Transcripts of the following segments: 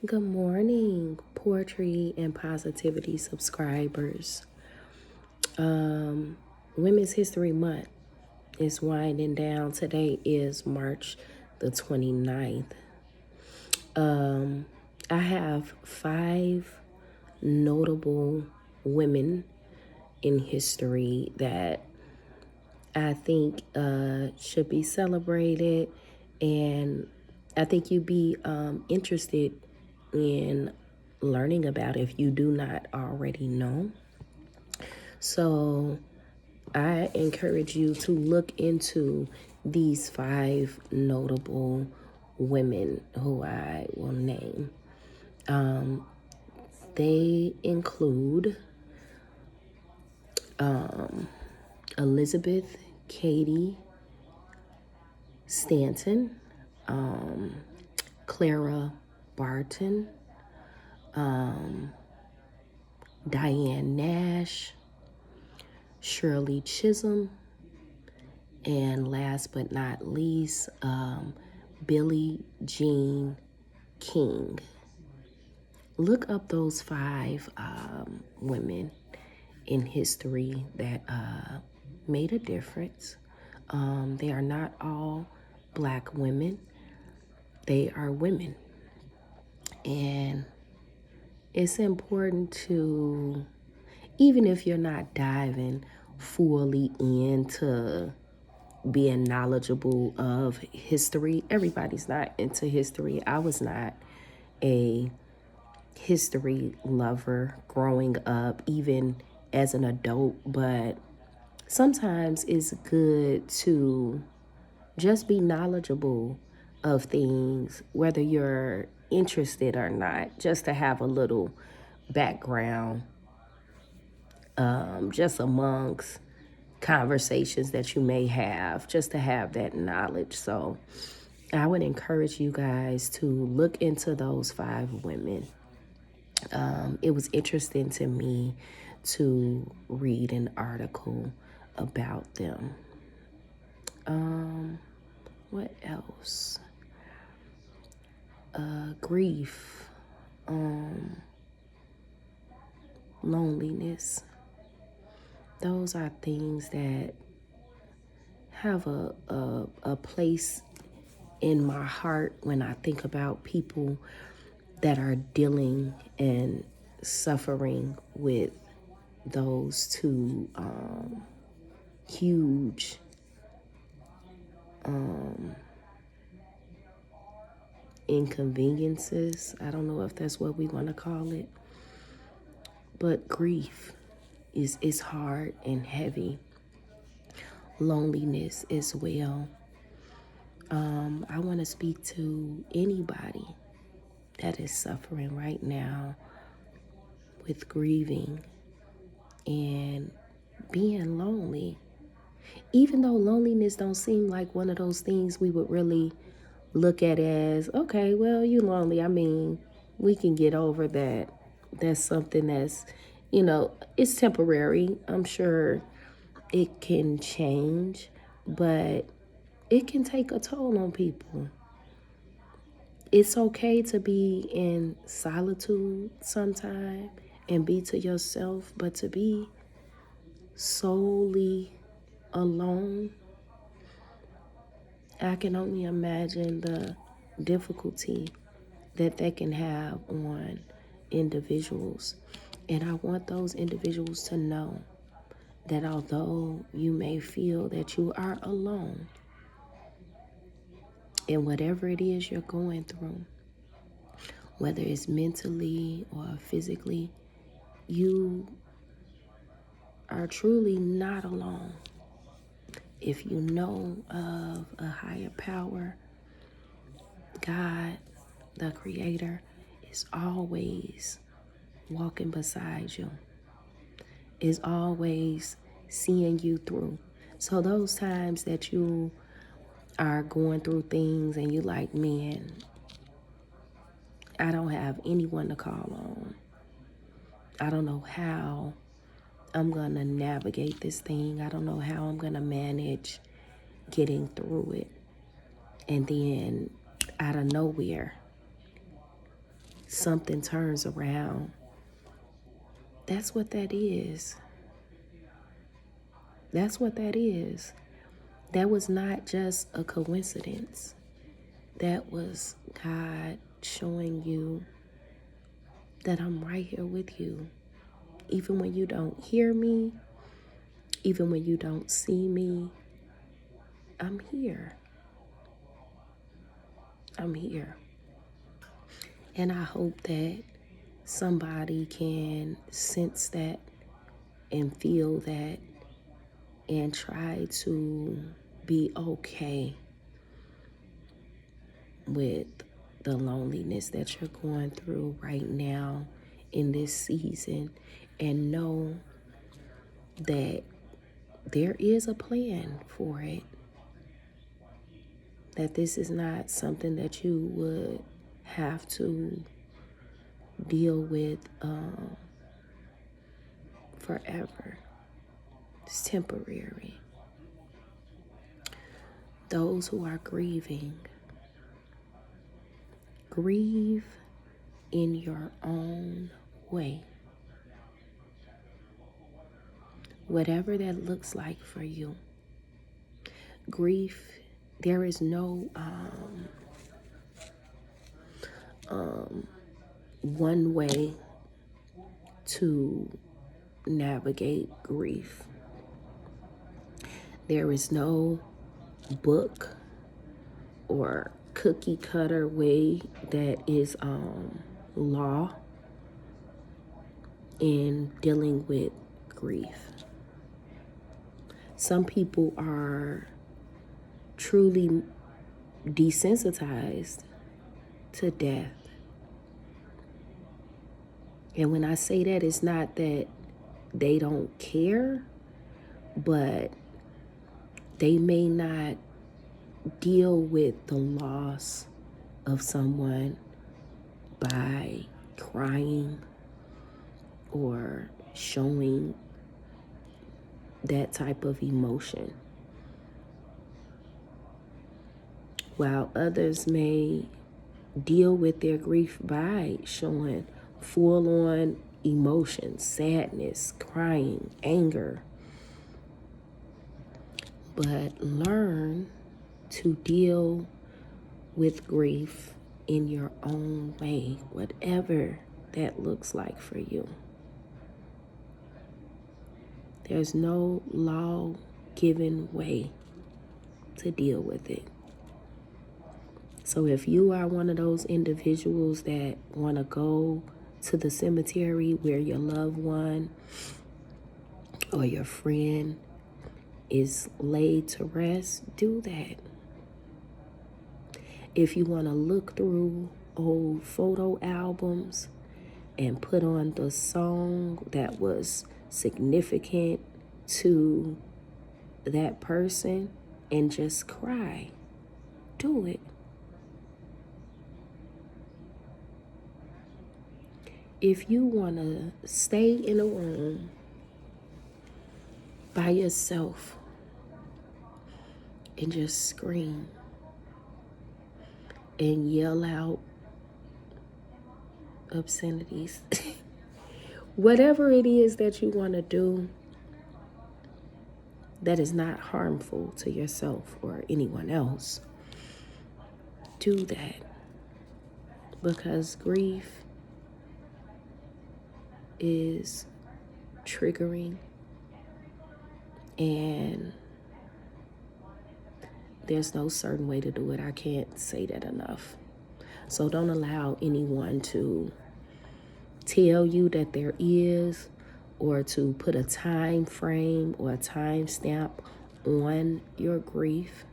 Good morning, poetry and positivity subscribers. Women's History Month is winding down. Today is March the 29th. I have 5 notable women in history that I think should be celebrated, and I think you'd be interested in learning about if you do not already know. So I encourage you to look into these 5 notable women who I will name. They include Elizabeth Cady Stanton, Clara Barton, Diane Nash, Shirley Chisholm, and last but not least, Billie Jean King. Look up those 5 women in history that made a difference. They are not all Black women. They are women. And it's important to, even if you're not diving fully into being knowledgeable of history, everybody's not into history. I was not a history lover growing up, even as an adult, but sometimes it's good to just be knowledgeable of things, whether you're interested or not, just to have a little background, just amongst conversations that you may have, just to have that knowledge. So I would encourage you guys to look into those 5 women. It was interesting to me to read an article about them. What else? Grief, loneliness. Those are things that have a place in my heart when I think about people that are dealing and suffering with those 2 huge inconveniences. I don't know if that's what we want to call it, but grief is hard and heavy. Loneliness as well. I want to speak to anybody that is suffering right now with grieving and being lonely. Even though loneliness don't seem like one of those things we would really look at as, okay, well, you lonely. I mean, we can get over that. That's something that's, it's temporary. I'm sure it can change, but it can take a toll on people. It's okay to be in solitude sometime and be to yourself, but to be solely alone, I can only imagine the difficulty that can have on individuals. And I want those individuals to know that although you may feel that you are alone in whatever it is you're going through, whether it's mentally or physically, you are truly not alone. If you know of a higher power, God, the Creator, is always walking beside you, is always seeing you through. So those times that you are going through things and you like, man, I don't have anyone to call on. I don't know how I'm going to navigate this thing. I don't know how I'm going to manage getting through it. And then out of nowhere, something turns around. That's what that is. That's what that is. That was not just a coincidence. That was God showing you that I'm right here with you. Even when you don't hear me, even when you don't see me, I'm here. I'm here. And I hope that somebody can sense that and feel that and try to be okay with the loneliness that you're going through right now in this season, and know that there is a plan for it. That this is not something that you would have to deal with forever. It's temporary. Those who are grieving, grieve in your own way. Whatever that looks like for you. Grief, there is no one way to navigate grief. There is no book or cookie cutter way that is law in dealing with grief. Some people are truly desensitized to death. And when I say that, it's not that they don't care, but they may not deal with the loss of someone by crying or showing that type of emotion. While others may deal with their grief by showing full-on emotions, sadness, crying, anger. But learn to deal with grief in your own way, whatever that looks like for you. There's no law-given way to deal with it. So if you are one of those individuals that want to go to the cemetery where your loved one or your friend is laid to rest, do that. If you want to look through old photo albums and put on the song that was significant to that person and just cry, do it. If you want to stay in a room by yourself and just scream and yell out obscenities, whatever it is that you want to do that is not harmful to yourself or anyone else, do that. Because grief is triggering, and there's no certain way to do it. I can't say that enough. So don't allow anyone to tell you that there is, or to put a time frame or a time stamp on your grief.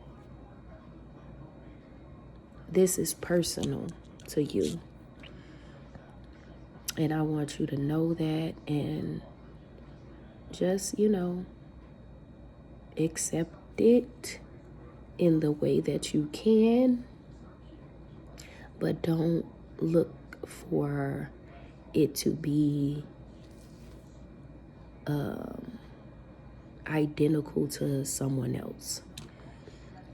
This is personal to you. And I want you to know that, and just, accept it in the way that you can, but don't look for it to be identical to someone else.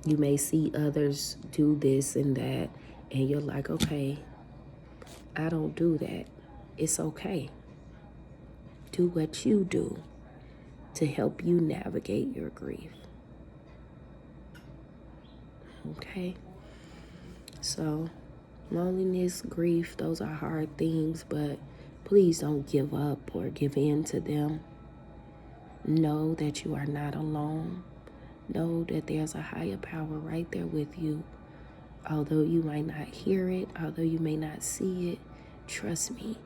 You may see others do this and that, and you're like, okay, I don't do that. It's okay. Do what you do to help you navigate your grief. Okay? So, loneliness, grief, those are hard things, but please don't give up or give in to them. Know that you are not alone. Know that there's a higher power right there with you. Although you might not hear it, although you may not see it, trust me.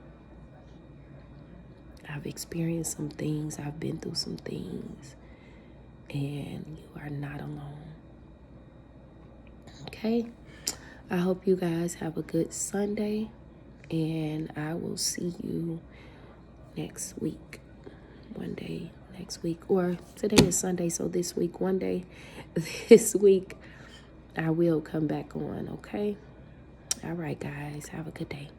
I've experienced some things, I've been through some things, and you are not alone. Okay? I hope you guys have a good Sunday, and I will see you next week. One day next week, or today is Sunday, so this week, one day this week, I will come back on, okay? All right, guys, have a good day.